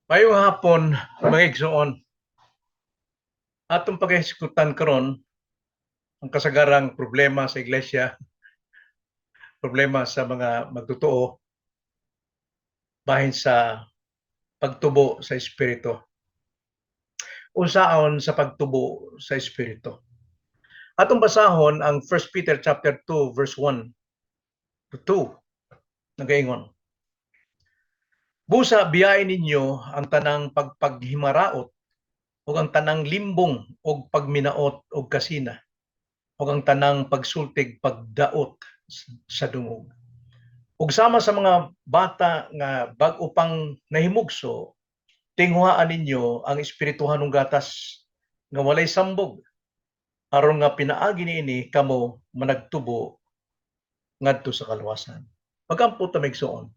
Mayong hapon, mga igsoon. Atong pag-eksekutan karon ang kasagarang problema sa iglesia, problema sa mga magtotoo bahin sa pagtubo sa espiritu. Unsaon sa pagtubo sa espiritu. Atong basahon ang 1 Peter chapter 2 verse 1 to 2. Nagaingon. Busa biyain ninyo ang tanang pagpaghimaraot ug ang tanang limbong ug pagminaot ug kasina ug ang tanang pagsultig pagdaot sa dungog. Ug sama sa mga bata nga bag-o pang nahimugso, tinguhaan ninyo ang espirituhanong gatas nga walay sambog aron nga pinaagi niini kamo managtubo ngadto sa kaluwasan. Magampo ta migsuon.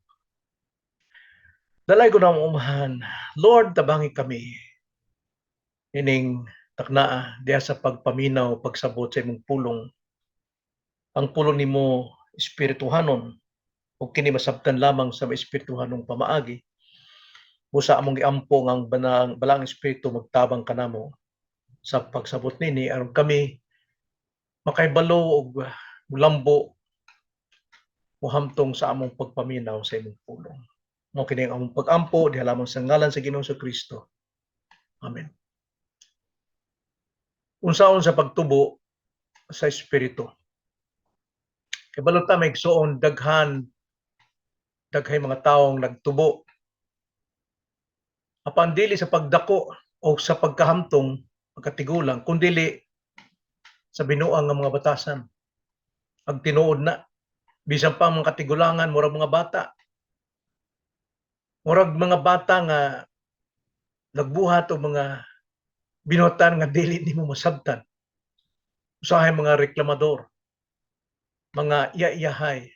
Dalay ko na umahan, Lord, tabangi kami ining taknaa diha sa pagpaminaw, pagsabot sa imong pulong. Ang pulong nimo espirituhanon ug kini masabtan lamang sa espirituhanong pamaagi. Busa among giampo ang balang espiritu magtabang kanamo sa pagsabot nini aron kami makaibalo og lambo mohamtong sa among pagpaminaw sa imong pulong. Mao kini ang among pag-ampo diha lamang sa ngalan sa Ginoong Kristo. Amen. Unsaon sa pagtubo sa espiritu. Kabalo ta may igsoon daghay mga taong nagtubo apan dili sa pagdako o sa pagkahamtong pagkatigulang kundili sa binuang nga mga batasan. Ang tinuod na bisan pa mga katigulangan murag mga bata. Murag mga bata nga nagbuhat og mga binuhatan nga dili nimo masabtan. Usahay mga reklamador, mga iya-iyahay,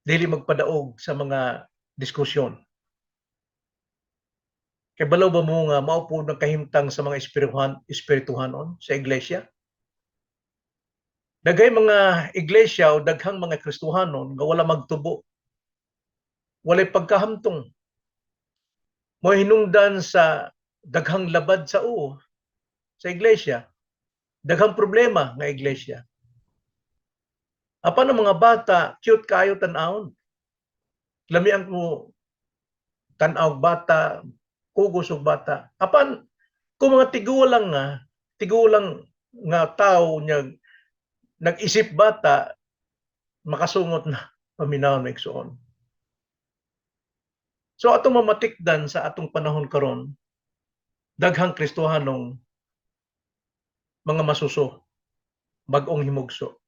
dili magpadaog sa mga diskusyon. Kay balaw ba mo nga mao po nagkahimtang sa mga espirituhanon sa iglesia? Daghay mga iglesia o daghang mga Kristohanon nga wala magtubo. Walay pagkahamtong. Mo hinungdan sa daghang labad sa uo sa iglesia. Daghang problema nga iglesia. Apan ang mga bata, cute kayo tan-awon. Lamian ko tan-aw bata, kugos og bata. Apan kung mga tigulang nga tao nya nag-isip bata, makasungot na paminawon maigsoon. So atong mamatikdan sa atong panahon karon, daghang Kristohanong mga masuso, bag-ong himugso.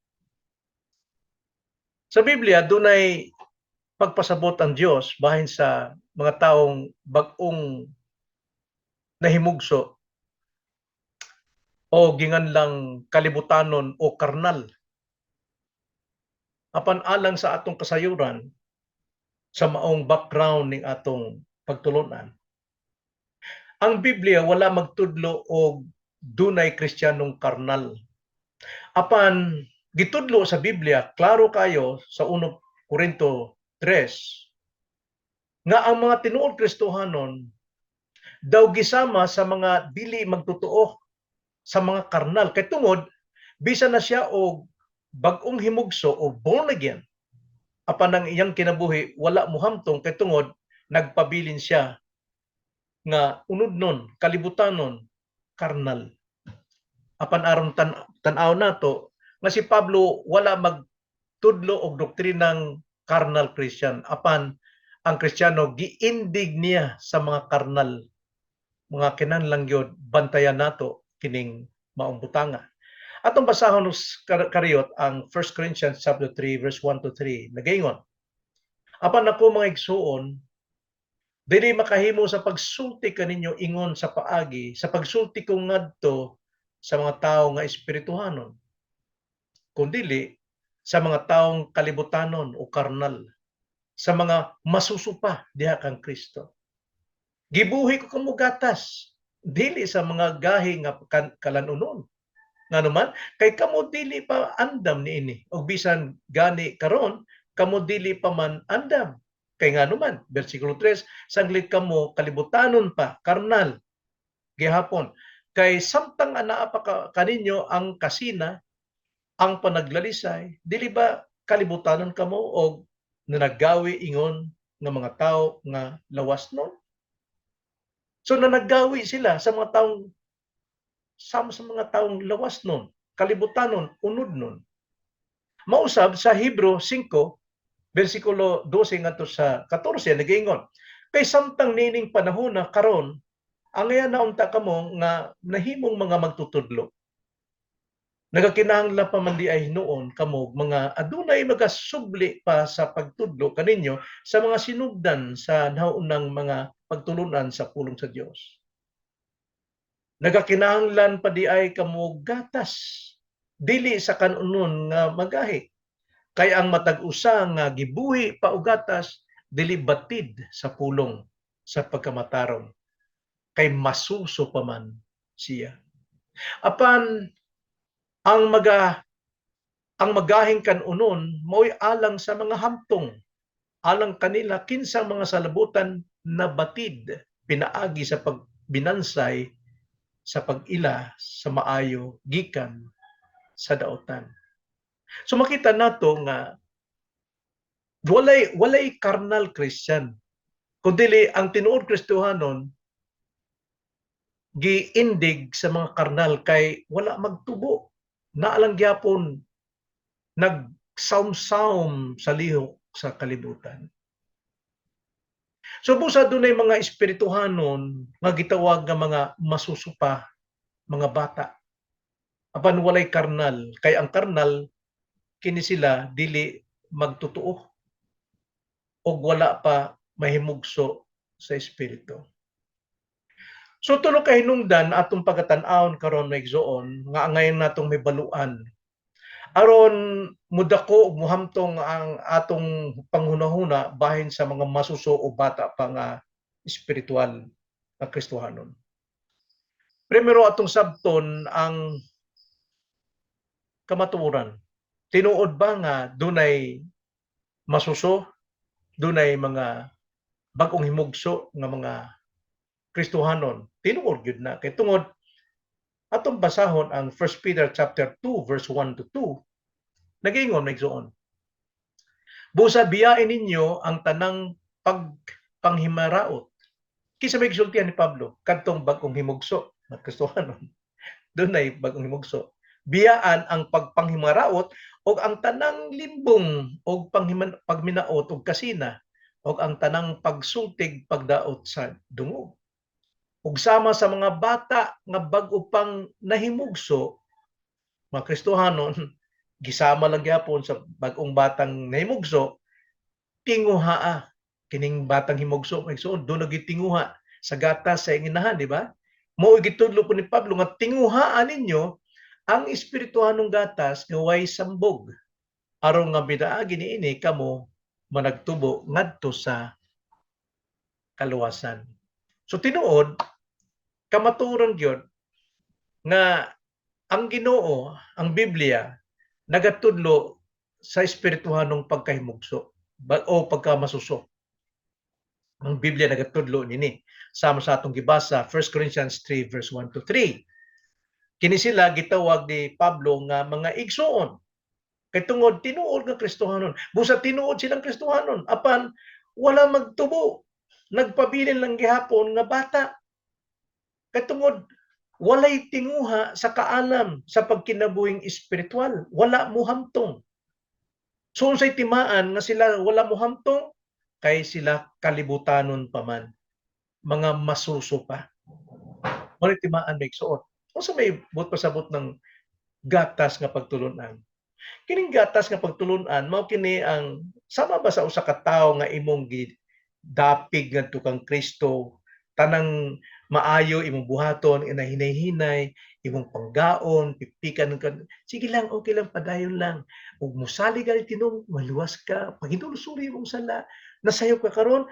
Sa Biblia, dunay pagpasabot ang Dios bahin sa mga taong bag-ong nahimugso o ginganlang kalibutanon o karnal. Apan alang sa atong kasayuran sa maong background ning atong pagtulunan. Ang Biblia wala magtudlo og dunay Kristiyanong karnal. Apan gitudlo sa Biblia, klaro kayo sa 1 Korinto 3 nga ang mga tinuod Kristohanon daw gisama sa mga dili magtotoo sa mga karnal kay tungod bisan na siya og bag-ong himugso o born again apan ang iyang kinabuhi wala mohamtong kay tungod nagpabilin siya nga unodnon kalibutanon karnal. Apan aron tan-aw nato nga si Pablo wala magtudlo og doktrinang carnal Christian apan ang Kristiyano giindig niya sa mga karnal mga kinahanglan gyud bantayan nato kining maong butanga. Atong basahon kariyot ang 1 Corinthians chapter 3 verse 1 to 3 nagaingon. Apan ako mga igsuon dili makahimo sa pagsulti kaninyo ingon sa paagi sa pagsulti ko ngadto sa mga tawo nga espirituhanon kundili sa mga taong kalibutanon o karnal sa mga masusupa diha kang Kristo. Gibuhi ko kamo gatas dili sa mga gahi nga kalanunon. Nganuman kay kamo dili pa andam niini og bisan gani karon kamo dili pa man andam. Kay nga naman, versikulo 3, sanglit kamo kalibutanon pa, karnal, gihapon. Kay samtang anaa pa kaninyo ang kasina, ang panaglalisay, dili ba kalibutanon kamo og nanagawi ingon nga mga tao nga lawas nun? So nanagawi sila sa mga taong sa mga taong lawas nun, kalibutanon, unod nun. Mausab sa Hebro 5, versikulo 12 ngadto sa 14 nagaingon, kay samtang nining panahon na karon ang iya naunta kamo nga nahimong mga magtutudlo. Nagakinahanglan pa man di ay noon kamo mga adunay magasubli pa sa pagtudlo kaninyo sa mga sinugdan sa naunang mga pagtulunan sa pulong sa Dios. Nagakinahanglan pa di ay kamo gatas dili sa kanunon nga magahi. Kay ang matag usa nga gibuhi pa og gatas dili batid sa pulong sa pagkamatarong. Kay masuso pa man siya. Apan ang magahing kanunon mo'y alang sa mga hamtong, alang kanila kinsang mga salabutan na batid pinaagi sa pagbinansay sa pag-ila sa maayo gikan sa daotan. So makita nato nga walay carnal Christian, kundi ang tinuod Kristohanon giindig sa mga karnal kay wala magtubo. Naalang gyapon nagsaum-saum sa lihok sa kalibutan. So busa dunay mga espirituhanon nga gitawag nga mga masusupa, mga bata. Apan walay karnal, kay ang karnal kini sila dili magtutuo og wala pa mahimugso sa espiritu. So tulo ka hinungdan atong pagatan-awon karon nga igsoon nga ngayon natong mibaluan aron mudako ug muhamtong ang atong panghunahuna bahin sa mga masuso o bata pa nga espiritual na Kristohanon. Primero atong sabton ang kamatuoran. Tinuod ba nga dunay masuso, dunay mga bag-ong himugso nga mga Kristohanon? Tinuod gyud na kay tungod atong basahon ang 1 Peter chapter 2 verse 1 to 2. Nag-ingon magsuon. Busa biyain ninyo ang tanang pagpanghimaraot. Kisa may gisultihan ni Pablo kadtong bag-ong himugso na Kristohanon. Dunay bag-ong himugso. Biyaan ang pagpanghimaraot og ang tanang limbong og pagminaot og kasina og ang tanang pagsultig pagdaot sa dungog. Ug sama sa mga bata nga bag-o pang nahimugso, mga Kristohanon, gisama lang gyapon sa bag-ong batang nahimugso, tinguhaa. Kining batang himugso, magsuon, doon nagitinguha sa gatas sa inginahan, di ba? Mao gitudlo po ni Pablo nga tinguhaan ninyo ang espirituhanong gatas nga way sambog aron nga binaagi niini kamo managtubo ngadto sa kaluwasan. So tinuod kamatuoran gyud nga ang Ginoo, ang Biblia nagatudlo sa espirituhanong pagkahimugso o pagkamasuso. Ang Biblia nagatudlo nini. Sama sa atong gibasa 1 Corinthians 3 verse 1 to 3. Kini sila gitawag ni Pablo nga mga igsoon. Kay tungod tinuod nga Kristohanon. Busa tinuod silang Kristohanon apan wala magtubo. Nagpabilin lang gihapon nga bata. Kay tungod walay tinguha sa kaalam sa pagkinabuhing espiritual. Wala muhamtong. So unsay timaan nga sila wala muhamtong kay sila kalibutanon pa man. Mga masuso pa. Walay timaan may igsoon. Unsa may but pasabot ng gatas nga pagtulunan? Kining gatas nga pagtulunan mao kini ang sama ba sa usa ka tawo nga imong gidapig ngadto kang Kristo, tanang maayo imong buhaton, inahinay-hinay, imong panggaon, pipikan ka. Sige lang, okay lang, padayon lang. Ug mosalig ka tinong, maluwas ka, paghinulusuri imong sala, nasayop ka karon,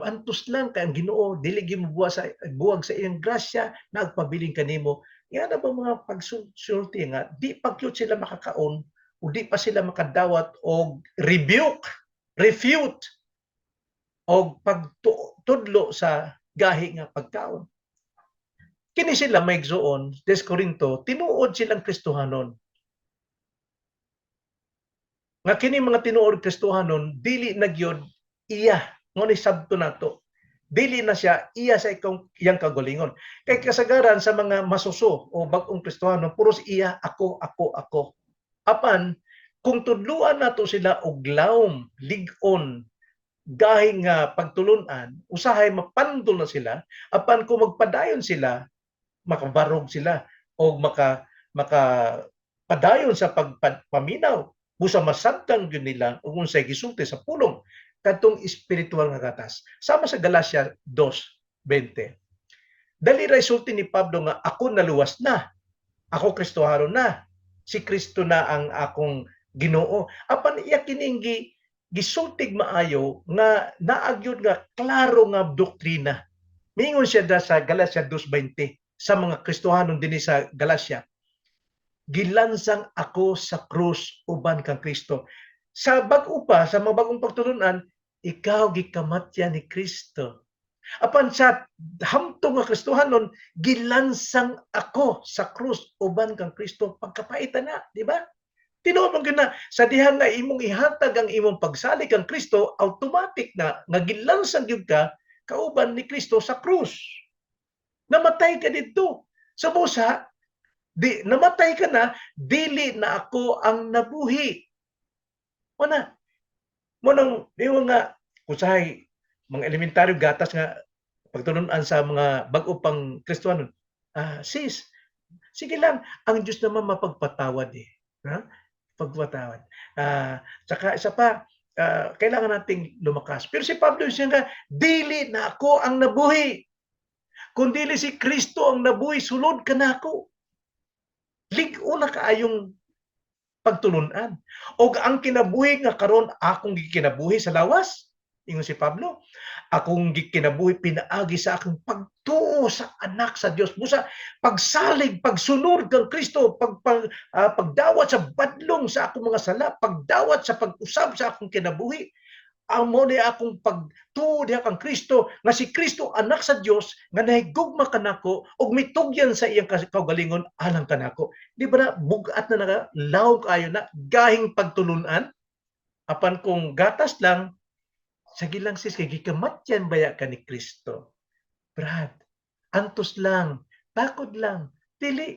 antos lang kay ang Ginoo dili gyud buwag sa iyang grasya, nagpabiling kanimo. Yan na ba mga pagsulti nga di pa gyud sila makakaon o di pa sila makadawat og refute o pagtudlo sa gahi nga pagkaon. Kini sila maigsuon, des Corinto, tinuod silang Kristohanon. Nga kini mga tinuod Kristohanon, dili na gyud iya, ngunit sabto nato. Dili na siya iya sa iyang kagalingon. Kay kasagaran sa mga masuso o bag-ong Kristohanon, puros iya, ako. Apan, kung tudluan nato sila og lawom, ligon, gahi nga pagtulunan, usahay mapandol na sila, apan kung magpadayon sila, makabarog sila o maka padayon sa pagpaminaw busa masabtan gyud nila ug unsay gisulti sa pulong kadtong espiritual nga gatas. Sama sa Galacia 2:20. Dali ra sulti ni Pablo nga ako naluwas na. Ako Kristohano na. Si Kristo na ang akong Ginoo. Apan iya kining gisultig maayo nga naagyod nga klaro nga doktrina. Mingon siya sa Galacia 2:20 sa mga Kristohanon dinhi sa Galacia. Gilansang ako sa krus uban kang Kristo. Sa bag-o pa, sa mga bagong pagtulunan, ikaw gikamatyan ni Kristo. Apan sa hamtong nga Kristohanon, gilansang ako sa krus uban kang Kristo pagkapaitan na, di ba? Tinuod man gyud na sa diha nga imong ihatag ang imong pagsalig kang Kristo, automatic na nga gilansang gyud ka kauban ni Kristo sa krus. Namatay ka didto. Sa busa, namatay ka na, dili na ako ang nabuhi. Muna, munang yung nga, kusahay, mga elementaryo gatas nga, pagtununan sa mga bago pang Kristohanon, sis, sige lang, ang Diyos naman mapagpatawad eh. Ha? Pagpatawad. Saka isa pa, kailangan nating lumakas. Pero si Pablo siya nga, dili na ako ang nabuhi. Kung dili si Kristo ang nabuhi, sulod ka na ako. Ligo na kaayong pagtulunan. O ang kinabuhi nga karon akong gikinabuhi sa lawas, ingon si Pablo, akong gikinabuhi pinaagi sa akong pagtuo sa anak sa Dios. Busa pagsalig, pagsunod kang Kristo, pagdawat sa badlong sa akong mga sala, pagdawat sa pag-usab sa akong kinabuhi. Amo ni akong pagtuo diha kang Kristo nga si Kristo anak sa Dios nga nahigugma kanako ug mitugyan sa iyang kaugalingon alang kanako. Di ba na bugat na nakalaw kayo na gahing pagtulunan apan kung gatas lang sige lang sis kay gikamatyan baya ka ni Kristo. Brad, antos lang, takod lang. Dili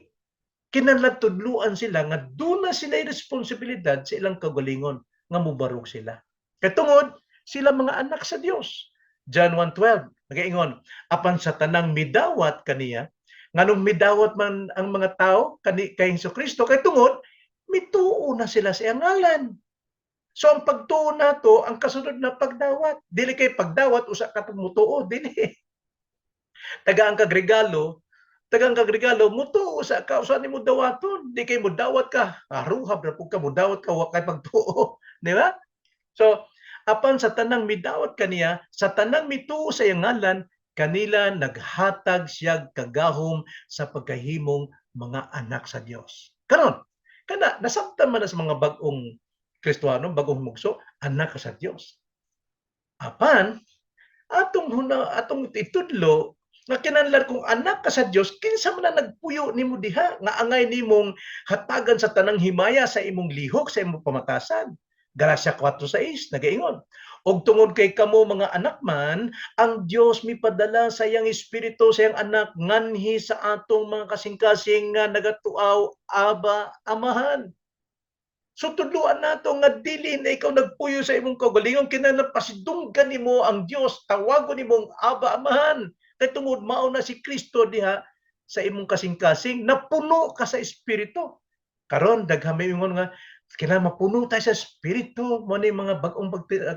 kinahanglan tudluan sila nga duna sila responsibilidad sa ilang kaugalingon nga mubarog sila. Katungod, sila mga anak sa Dios. John 1:12, nagaingon, apan sa tanang midawat kaniya, nganong midawat man ang mga tao kay Hesukristo kay tungod mituo na sila sa iyang ngalan. So ang pagtuo nato ang kasunod na pagdawat. Dili kay pagdawat usa ka mutuo, dili. Tagaan kag regalo, mutuo sa ka usa nimo dawaton, di kay mo dawat ka, ruhab ra pud ka mo dawat ka wa kay pagtuo, di ba? So, apan sa tanang midawat kaniya, sa tanang mituo sa iyang ngalan, kanila naghatag siya kagahom sa pagkahimong mga anak sa Dios. Karon, kana nasabtan man sa mga bag-ong Kristohano, bagong mugso, anak sa Dios. Apan atong itudlo nga kinahanglan kung anak ka sa Dios, kinsa man na nagpuyo nimo diha nga angay nimong hatagan sa tanang himaya sa imong lihok, sa imong pamatasan. Galacia 4:6 nagaingon, og tungod kay kamo mga anak man, ang Dios mipadala sa iyang espiritu sa iyang anak nganhi sa atong mga kasing-kasing nga nagatuaw, Aba, Amahan. So tudluan nato nga dili na ikaw nagpuyo sa imong kaugalingon kinahanglan pasidunggan nimo ang Dios, tawagon nimong Aba, Amahan. Kay tungod mao na si Kristo diha sa imong kasing-kasing, napuno ka sa espiritu. Karon daghan ingon nga kailangan mapuno tayo sa espiritu mo ni mga bagong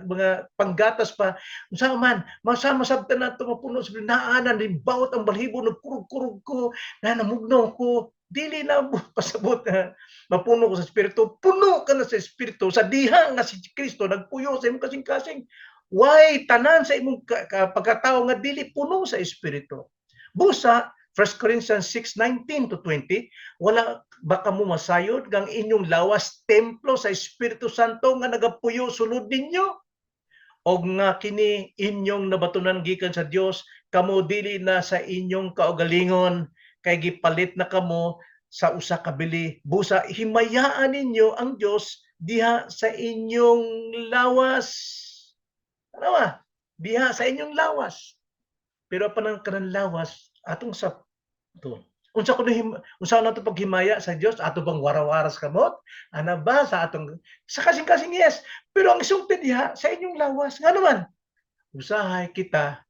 mga panggatas pa unsa man masama sabtan nato mapuno sa naanan ni bawat ang balhibo nagkurog-kurog ko na namugnaw ko dili na pasabot na mapuno ko sa espiritu puno ka na sa espiritu sa diha nga si Kristo nagpuyo sa imong kasing-kasing why tanan sa imong pagkatao nga dili puno sa espiritu busa 1 Corinthians 6:19-20 wala baka mo masayod kang inyong lawas templo sa Espiritu Santo nga nagapuyo sulod ninyo og nga kini inyong nabatunan gikan sa Dios, kamo dili na sa inyong kaugalingon kay gipalit na kamo sa usa ka bili. Busa himayaan ninyo ang Dios diha sa inyong lawas. Ano ba? Diha sa inyong lawas. Pero apan ang kanang lawas atong sa to. Unsa nato paghimaya sa Dios ato bang warawaras kamot? Ana ba sa atong sa kasing-kasing yes. Pero ang isugti diha sa inyong lawas nga naman usahay kita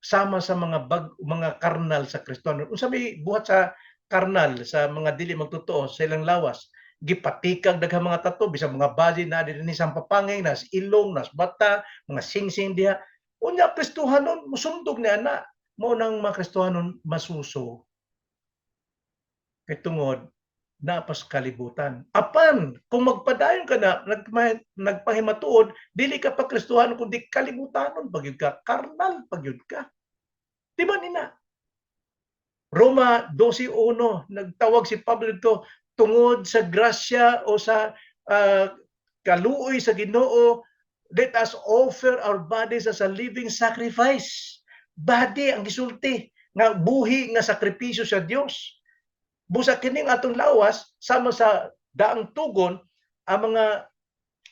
sama sa mga karnal sa Kristiyano. Unsa may buhat sa karnal sa mga dili magtotoo sa ilang lawas? Gipatikag daghang mga tattoo bisag mga body na dinhi sa papangeng, nas ilong, nas bata, mga singsing diha. Unya Kristohanon musundog ni ana mo nang mga Kristohanon masuso kay tungod napas kalibutan. Apan kung magpadayon ka na nagpahimatuod dili ka pa Kristohanon kundi kalibutanon pagyud ka, karnal pagyud ka. Di ba nina? Roma 12:1 nagtawag si Pablo dito tungod sa grasya o sa kaluoy sa Ginoo, let us offer our bodies as a living sacrifice. Body ang gisulti nga buhi nga sakripisyo sa Dios. Busa kining atong lawas sama sa daang tugon ang mga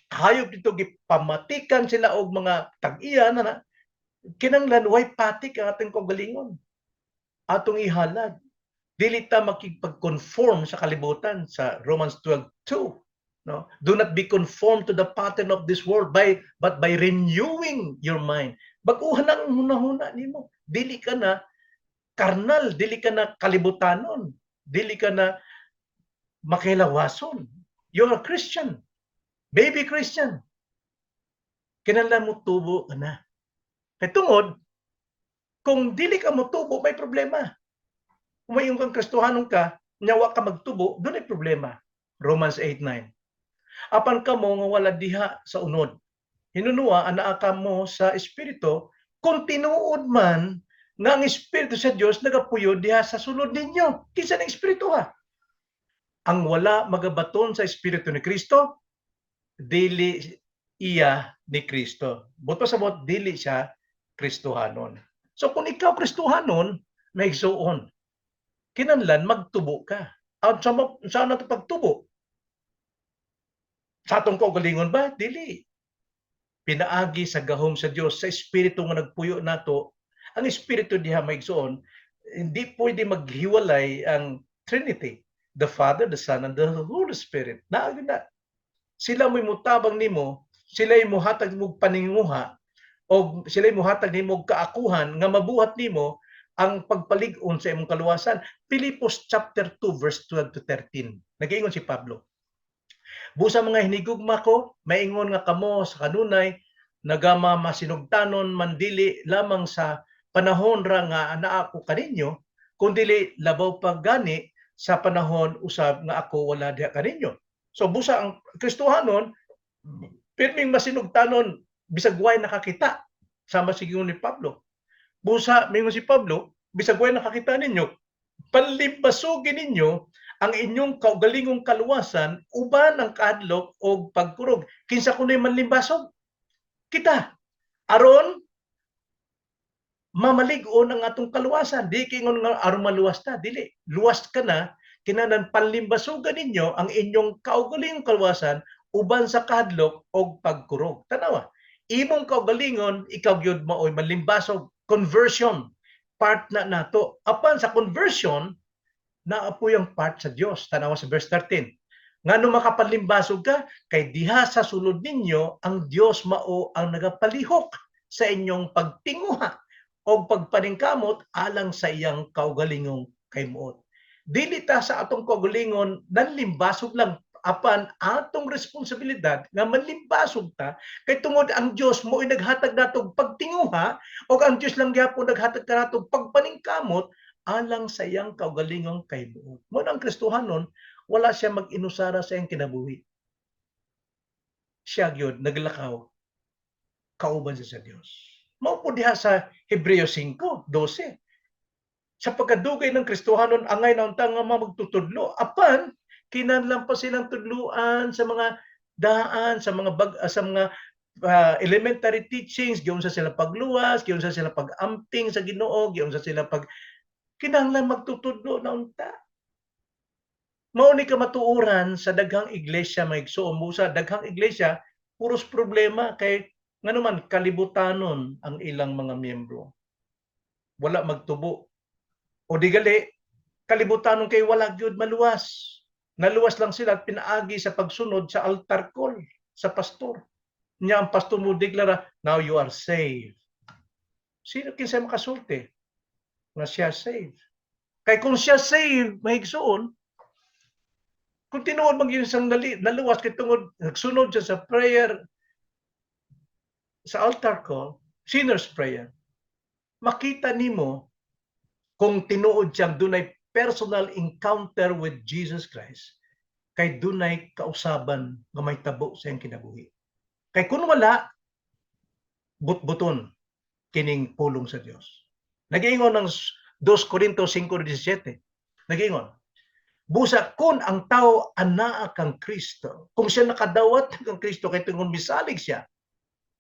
hayop dito gipamatikan sila og mga tag-iya na kinanglan way patik ang ating kaugalingon. Atong ihalad dili ta makipag-conform sa kalibutan sa Romans 12:2. No? Do not be conformed to the pattern of this world but by renewing your mind. Bag-uhan ang hunahuna nimo. Dili ka na karnal, dili ka na kalibutanon, dili ka na makilawason. You're a Christian. Baby Christian. Kinahanglan mo tubo ka na. Kay tungod kung dili ka motubo may problema. Umayong kang Kristohanon ka, nyawa ka magtubo, doon ay problema. Romans 8:9. Apan kamo nga wala diha sa unod. Hinunua anaa kamo sa espiritu, kung tinuod man nga ang espiritu sa Dios nagapuyo diha sa sulod ninyo. Kinsa ng espiritu ha? Ang wala magabaton sa espiritu ni Kristo, dili iya ni Kristo. Buto sa bot dili siya Kristohanon. So kung ikaw Kristohanon, may igsuon. Kinahanglan magtubo ka. At saan nato pagtubo? Sa atong kaugalingon ba? Dili. Pinaagi sa gahom sa Dios, sa espiritu nga nagpuyo nato. Ang espiritu diha maigsuon, hindi pwede maghiwalay ang Trinity, the Father, the Son, and the Holy Spirit. Naagi na. Sila mo'y mutabang nimo, sila muhatag mo paninguha, o sila muhatag nimo kaakuhan nga mabuhat nimo ang pagpalig-on sa imong kaluwasan. Pilipos chapter 2 verse 12 to 13. Nag-iingon si Pablo. Busa mga hinigugma ko, maingon nga kamo sa kanunay nagama masinugtanon mandili lamang sa panahon ra nga anaa ko kaninyo, kundili labaw pa gani sa panahon usab nga ako wala diha kaninyo. So busa ang Kristohanon pirming masinugtanon bisag way nakakita sama sigingon ni Pablo. Busa mingon si Pablo, bisag way nakakita ninyo, panlimbasugin ninyo ang inyong kaugalingong kaluwasan uban ang kahadlok o pagkurog. Kinsa kunoy manlimbasog? Kita. Aron mamalig-on ang atong kaluwasan. Di kingon nga aron maluwas ta, dili. Luwas ka na, kinahanglan panlimbasugan ninyo ang inyong kaugalingong kaluwasan uban sa kahadlok o pagkurog. Tanawa, imong kaugalingon ikaw gyud maoy manlimbasog. Conversion part na nato. Apan sa conversion naapoy ang part sa Dios. Tanawa sa verse 13. Ngano makapanlimbasog ka kay diha sa sulod ninyo ang Dios mao ang nagapalihok sa inyong pagtinguha o pagpaningkamot alang sa iyang kaugalingong kaymuot. Dili ta sa atong kaugalingon nanlimbasog lang, apan atong responsibilidad nga manlimbasog ta kay tungod ang Dios mo ay naghatag natog pagtinguha o ang Dios lang gyapon naghatag natog pagpaningkamot alang sa iyang kaugalingong kaybuot. Mo ang Kristohanon wala siya mag-inusara sa iyang kinabuhi. Siya gyud naglakaw kauban siya sa Dios. Mao po diha sa Hebreo 5:12. Sa pagkadugay ng Kristohanon angay na untang nga magtutudlo, apan kinahanglan pa silang tudluan sa mga daan, sa mga elementary teachings, giunsa sila pagluwas, giunsa sila pag-amping sa Ginoo, giunsa sila pag kinahanglan magtutudlo na unta. Mao ni kamatuoran sa daghang iglesia maigsoon mo sa daghang iglesia puros problema kay nganuman kalibutanon ang ilang mga miyembro. Wala magtubo. O di gali kalibutanon kay wala gyud maluwas. Naluwas lang sila at pinaagi sa pagsunod sa altar call sa pastor. Nya ang pastor mo deklara, now you are saved. Sino kinsa makasulti nga siya saved? Kay kung siya saved, mahigsoon, kung tinuod mag isang naluwas kay tungod nagsunod siya sa prayer sa altar call, sinner's prayer, makita nimo kung tinuod siyang dunay personal encounter with Jesus Christ, kay dunay kausaban nga may tabo sa iyang kinabuhi. Kay kung wala, butbuton kining pulong sa Dios. Nag-iingon ng 2 Corinto 5:17. Nag-iingon, busa kun ang tao anaa kang Kristo, kung siya nakadawat kang Kristo kay tungod misalig siya,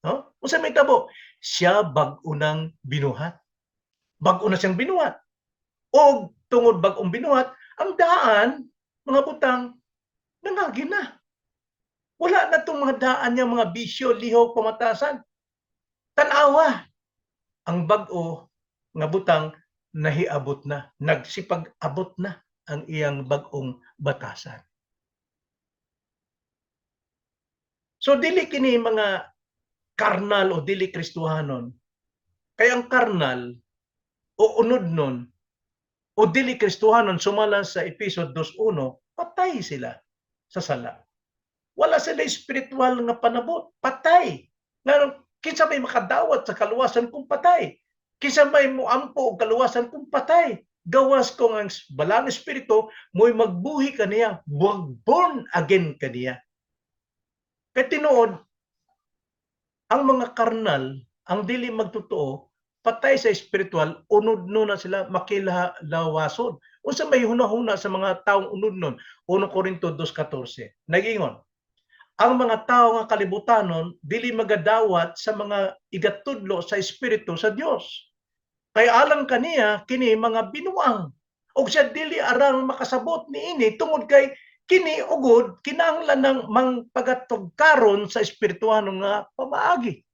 no? Unsa may tabo? Siya bag-o nang binuhat. Bag-o na siyang binuhat. O tungod bag-ong binuhat, ang daan, mga butang, nangagi na. Wala na itong mga daan niya, mga bisyo, lihaw, pamatasan. Tanawa. Ang bag-o nga butang nahiabot na, nagsipag-abot na ang iyang bag-ong batasan. So dili kini mga karnal o dili Kristohanon. Kay ang karnal o unod nun o dili Kristohanon sumala sa episode 2:1, patay sila sa sala. Wala sila espiritual nga panabot, patay. Nga kinsa may makadawat sa kaluwasan kung patay. Kinsa may moampo og kaluwasan kung patay. Gawas kung ang balang espiritu mo'y magbuhi kaniya, born again kaniya. Kay tinuod, ang mga karnal, ang dili magtotoo, patay sa espiritual, unod na sila makilawason. Unsa may hunahuna sa mga taong unod nun? 1 Corinto 2:14. Nag-ingon, ang mga tao nga kalibutanon dili magadawat sa mga igatudlo sa espiritu sa Dios. Kay alang kaniya kini mga binuang. Og siya dili arang makasabot niini tungod kay kini ugod kinahanglan ng mangpagatugkaron sa espirituhanon nga pamaagi.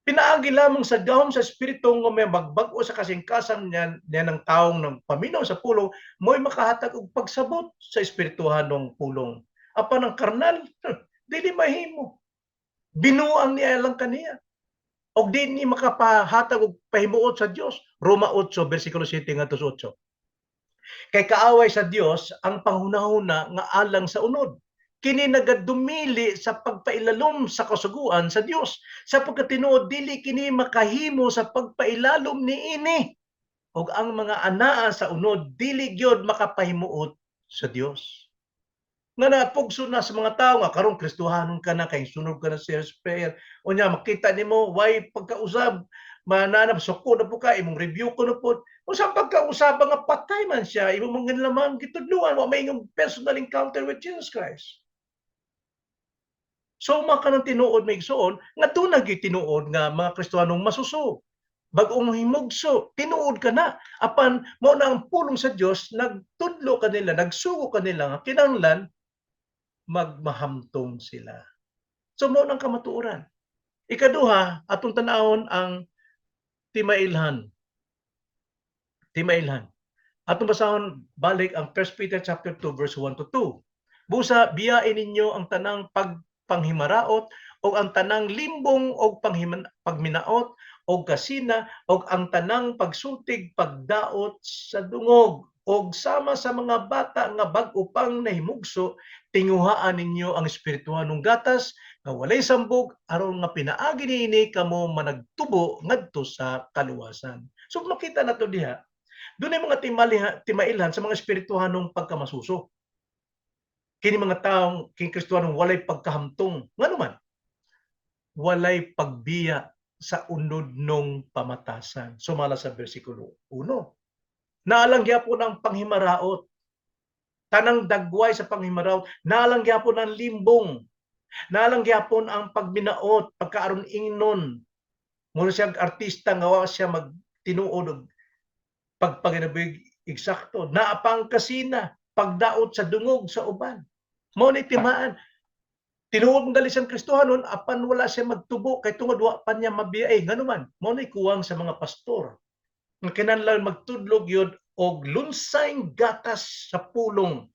Pinaagi lamang sa gahom sa espiritu nga may magbag-o sa kasingkasan niya ng taong ng paminaw sa pulong mo'y makahatag og pagsabot sa espirituhanong pulong. Apan ang karnal, dili mahimo. Binuang niya lang kaniya. Og di ni makapahatag og pahimuot sa Dios. Roma 8 bersikulo 7 ngadto 8. Kay kaaway sa Dios ang panghunahuna nga alang sa unod. Kini nagadumili sa pagpailalom sa kasuguan sa Dios. Sapagkat tinuod dili kini makahimo sa pagpailalom niini. Og ang mga anaa sa unod dili gyud makapahimuot sa Dios. Nga napugso na sa mga tao nga karon Kristohanon ka na kay sunod ka na sa prayer unya makita nimo why pagkausab mananap suko na po ka imong review ko na po usa pagkausab nga patay man siya imong mga lamang gitudluan wa may imong personal encounter with Jesus Christ. So maka nang tinuod may igsoon nga dunay tinuod nga mga Kristohanong masuso. Bag-ong himugso, tinuod ka na. Apan mao na ang pulong sa Dios nagtudlo kanila, nagsugo kanila nga kinahanglan magmahamtong sila. So mo nang kamatuoran. Ikaduha, atong tanawon ang timailhan. Timailhan. Atong basahon balik ang 1 Peter chapter 2 verse 1 to 2. Busa biyain ninyo ang tanang pagpanghimaraot o ang tanang limbong o pagminaot o kasina o ang tanang pagsultig pagdaot sa dungog og sama sa mga bata nga bag-o pang nahimugso tinguhaan ninyo ang espirituhanong gatas nga walay sambog aron nga pinaagi niini kamo managtubo ngadto sa kaluwasan. So makita nato diha, dunay mga timailhan sa mga espirituhanong pagkamasuso. Kini mga taong kini Kristohanong walay pagkahamtong, ngano man walay pagbiya sa unod nung pamatasan. Sumala sa bersikulo 1. Naalang gyapon ang panghimaraot. Tanang dagway sa panghimaraot, naalang gyapon ang limbong. Naalang gyapon ang pagminaot pagkaaron ingnon. Muna siya artista nga wa siya magtinuod og pagpanginabig eksakto. Naapang kasina pagdaot sa dungog sa uban. Mao ni timaan. Tinuod ng dalisan Kristohanon apan wala siya magtubo kay tungod wa pa niya mabiyay nganuman. Mao ni kuwang sa mga pastor. Nga kinahanglan magtudlog yun og lunsayng gatas sa pulong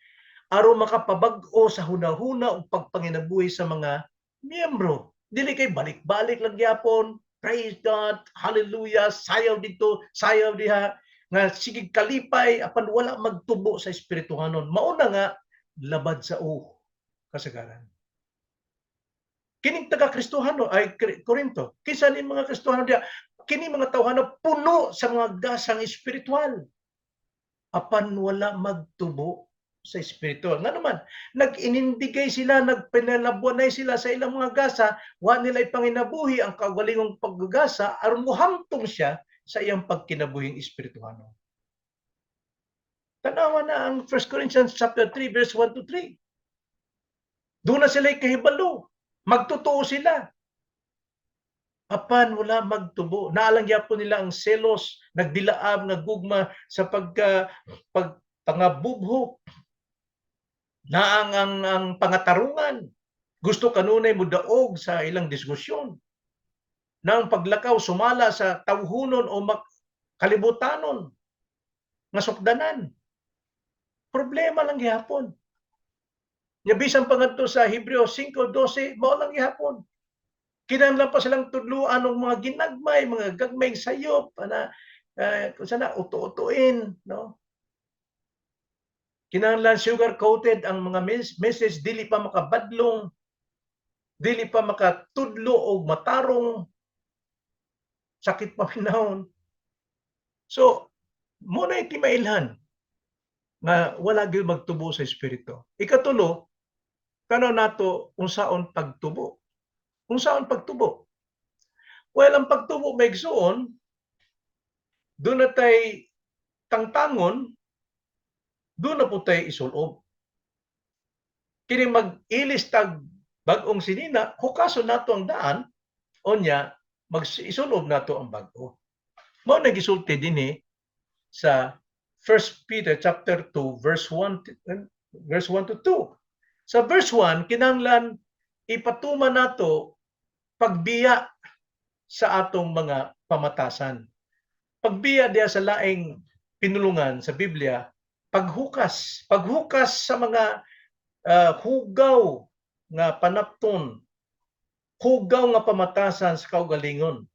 aron makapabag-o sa hunahuna og pagpanginabuhi sa mga miyembro. Dili kay balik-balik lang gyapon, praise God, hallelujah, sayaw dito, sayaw diha, nga sige kalipay apan wala magtubo sa espirituhanon. Mao na nga labad sa kasagaran. Kining taga-Kristohano ay Korinto, kinsa ni mga Kristohano diha, kini mga tawhano puno sa mga gasang espiritual. Apan wala magtubo sa espiritual. Nga naman, nag-inindigay sila, nagpinalabuanay sila sa ilang mga gasa, wa nila ipanginabuhi ang kaugalingong paggagasa aron mohamtong siya sa iyang pagkinabuhing espirituhano. Tanawa na ang 1 Corinthians chapter 3 verse 1 to 3. Doon na sila kahibalo. Magtotoo sila. Apan wala magtubo. Naalang gyapon nila ang selos, nagdilaab, nagugma sa pangabubhok. Naang ang pangatarungan. Gusto kanunay mudaog sa ilang diskusyon. Nang paglakaw sumala sa tawhunon o kalibutanon nga sukdanan. Problema lang gihapon. Nya bisan pangadto sa Hebreo 5:12 mao lang gihapon. Kinahanglan pa silang tudluan og mga ginagmay, mga gagmayng sayop ana kung sana uto-utuin, no? Kinahanglan sugar-coated ang mga message, dili pa makabadlong, dili pa makatudlo og matarong, sakit pa pinahon. So, muna timailhan nga wala gyud magtubo sa espiritu. Ikatulo, kano nato unsaon pagtubo? Unsaon pagtubo? Well, ang pagtubo may igsuon, doon na tay tangtangon, doon na po tayo isulob. Kini mag-ilis tag bag-ong sinina, hukason nato ang daan, o niya, mag-isulob nato ang bag-o. Mao na gisulti dinhi sa 1 Peter chapter 2 verse 1 to 2. Sa verse 1 kinahanglan ipatuman nato pagbiya sa atong mga pamatasan. Pagbiya diya sa laing pinulungan sa Biblia, paghukas sa mga hugaw nga panapton, hugaw nga pamatasan sa kaugalingon.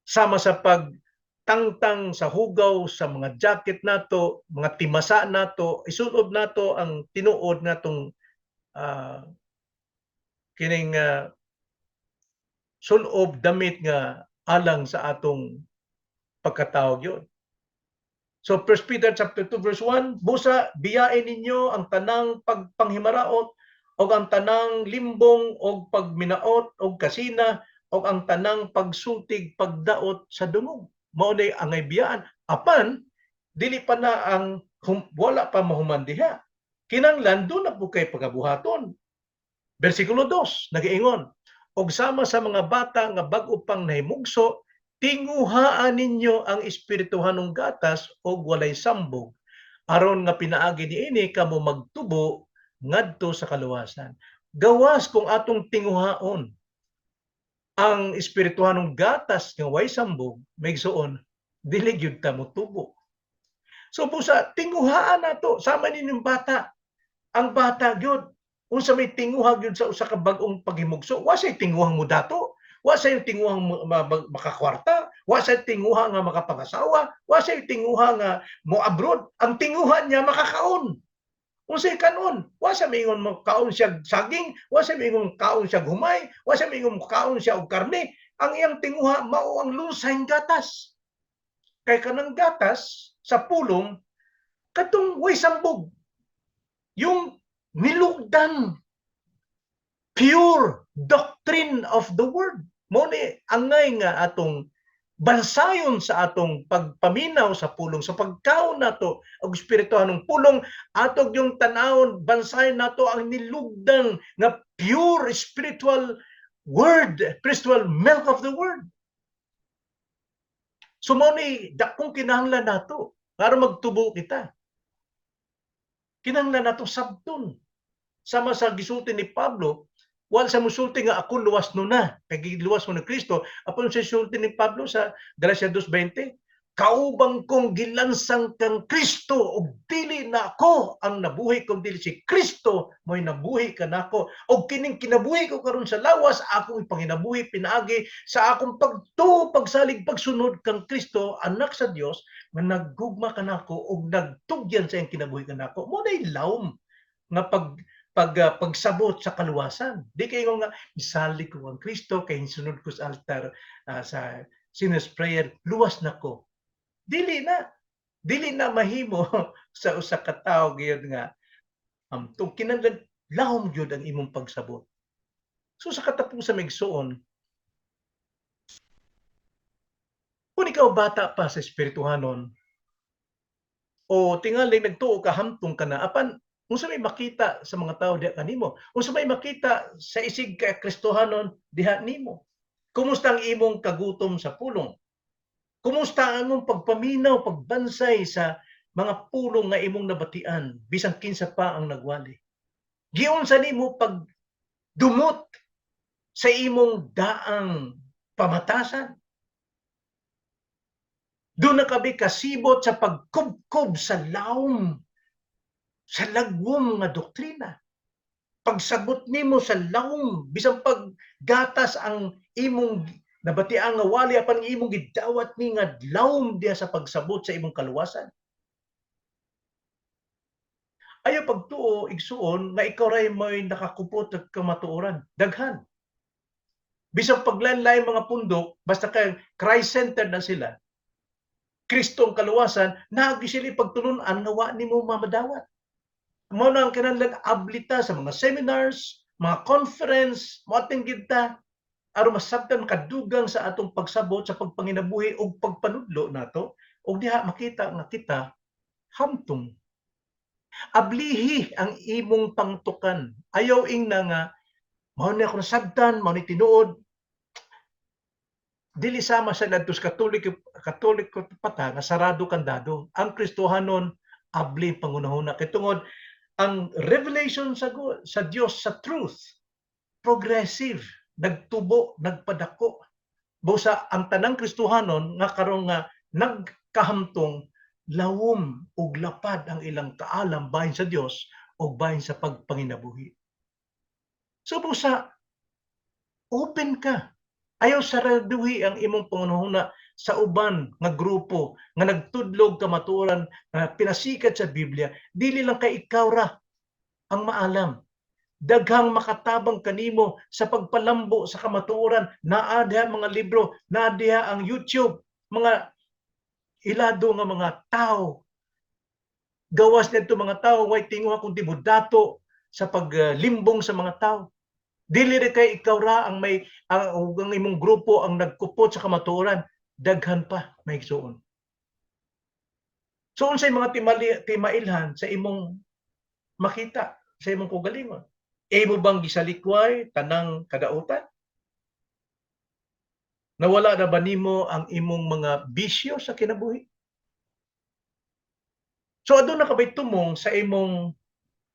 Sama sa pagtangtang sa hugaw sa mga jacket nato, mga timasa nato, isulob nato ang tinuod natong kining sulob damit nga alang sa atong pagkatawag yun. So 1 Peter chapter 2 verse 1, busa biyain ninyo ang tanang pagpanghimaraot o ang tanang limbong o pagminaot o kasina o ang tanang pagsultig pagdaot sa dungog. Mao ni angay biyaan. Apan dili pa na ang wala pa mahuman diha. Kinahanglan do na po kay pagabuhaton. Bersikulo 2 nagiingon, og sama sa mga bata nga bag-o pang nahimugso, tinguhaan ninyo ang espirituhanong gatas o walay sambog aron nga pinaagi niini kamo magtubo ngadto sa kaluwasan. Gawas kung atong tinguhaon ang espirituhanong gatas nga way sambog, maigsuon dili gyud ta motubo. So busa tinguhaan nato sama ninyong bata. Ang bata gyud unsa may tinguha gyud sa usa ka bag-ong paghimugso, wa say tinguhang mo dato. Wa say tinguhang makakwarta, wa say tinguha nga makapangasawa, wa say tinguha nga mo abroad. Ang tinguha niya makakaon. Unsay kanon? Wa sa mingon mo kaon siya saging, wa sa mingon kaon siya humay, wa sa mingon kaon siya og karne. Ang iyang tinguha mao ang lusayng gatas. Kay kanang gatas sa pulong katong way sambog. Yung nilugdan pure doctrine of the word. Mo ni angay nga atong bansayon sa atong pagpaminaw sa pulong sa pagkaon nato og espirituhanong pulong atog yung tanawon bansayon nato ang nilugdan nga pure spiritual word, spiritual milk of the word. So mo ni dakong kinahanglan nato para magtubo kita. Kinahanglan nato sabton. Sama sa gisulti ni Pablo, wala sa musulti nga ako luwas no na, kay luwas mo na Kristo. Apon sa sulti ni Pablo sa Galacia 2:20, kaubang kong gilansang kang Kristo ug dili na ako ang nabuhi kung dili si Kristo mo'y nabuhi kanako ug kining kinabuhi ko karon sa lawas akong ipanginabuhi pinaagi sa akong pagsalig pagsunod kang Kristo anak sa Dios nga naggugma kanako ug nagtugyan sa iyang kinabuhi kanako mo nay lawom nga pagsabot sa kaluwasan. Di kayo nga, isali ko ang Kristo, kay sunod ko sa altar sa sinner's prayer, luwas na ko. Dili na mahimo sa usa ka tawo gyud nga tong kinahanglan lahom gyud ang imong pagsabot. So sa katapusan migsuon, kung ikaw bata pa sa espirituhanon, o tingali nagtuo ka hamtong ka na, apan unsa may makita sa mga tao diha kanimo? Unsa may makita sa isig ka Kristohanon diha nimo? Kumusta ang imong kagutom sa pulong? Kumusta ang imong pagpaminaw, pagbansay sa mga pulong nga imong nabatian bisan kinsa pa ang nagwali? Giunsa nimo pag dumot sa imong daang pamatasan? Doon na kami kasibot sa pagkubkob sa lawom, sa lagwom nga doktrina. Pagsabot nimo sa lawom, bisan paggatas ang imong nabatian nga wali apan imong gidawat ni nga lawom diha sa pagsabot sa imong kaluwasan. Ayaw pagtuo igsuon nga ikaw ray mo'y nakakupot at kamatuoran. Daghan. Bisan paglanlay mga pundok, basta kay Christ-centered na sila, Kristong kaluwasan, naagi sila pagtulunan nga wa nimo mamadawat. Mao na ang kinahanglan ablita sa mga seminars, mga conference, moating kita aron masabtan kadugang sa atong pagsabot sa pagpanginabuhi ug pagpanudlo nato ug diha makita nga kita hamtong. Ablihi ang imong pangtukan. Ayaw ingna nga mao ni ako nasabtan, mao ni tinuod, dili sama sa ladtos katoliko pata nga sarado kandado. Ang Kristohanon abli pangunahuna kay tungod ang revelation sa Dios sa truth progressive, nagtubo, nagpadako. Busa ang tanang Kristohanon nga karon nga nagkahamtong lawom ug lapad ang ilang kaalam bahin sa Dios ug bahin sa pagpanginabuhi. So busa open ka. Ayaw saraduhi ang imong pangunahuna sa uban nga grupo nga nagtudlog kamatuoran nga pinasikat sa Biblia, dili lang kay ikaw ra ang maalam. Daghang makatabang kanimo sa pagpalambo sa kamatuoran, naa diha mga libro, naa diha ang YouTube, mga ilado nga mga tao. Gawas nito mga tao, way tinguha kung tibudato sa paglimbong sa mga tao. Dili rin kay ikaw ra ang may ang imong grupo ang nagkupot sa kamatuoran, daghan pa may igsuon. So unsay mga timailhan sa imong makita sa imong kaugalingon? Imo bang gisalikway tanang kadautan? Nawala na ba nimo ang imong mga bisyo sa kinabuhi? So aduna ka ba'y tumong sa imong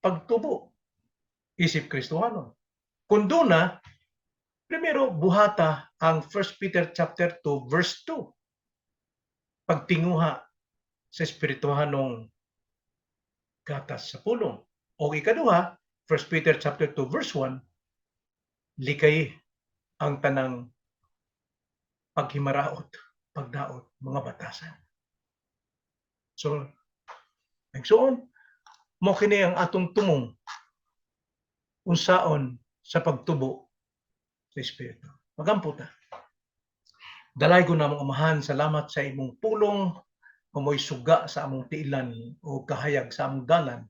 pagtubo isip Kristohanon? Kung doon na, primero buhata ang 1 Peter chapter 2 verse 2. Pagtinguha sa espirituhanong gatas sa pulong. O ikaduha, 1 Peter chapter 2 verse 1, likay ang tanang paghimaraot, pagdaot, mga batasan. So, nagsuon, mo kini ang atong tumong unsaon sa pagtubo sa Espiritu. Magampo ta. Dalay ko na mga amahan, salamat sa imong pulong, kumoy suga sa among tiilan o kahayag sa among dalan,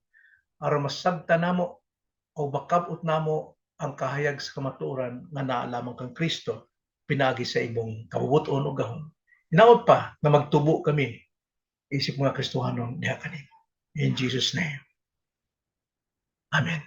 aron masabta namo o bakabot namo ang kahayag sa kamatuoran nga naa lamang kang Kristo pinagi sa imong kabubuton o gahom. Hinaot pa na magtubo kami isip mga Kristohanon diha kanimo. In Jesus name. Amen.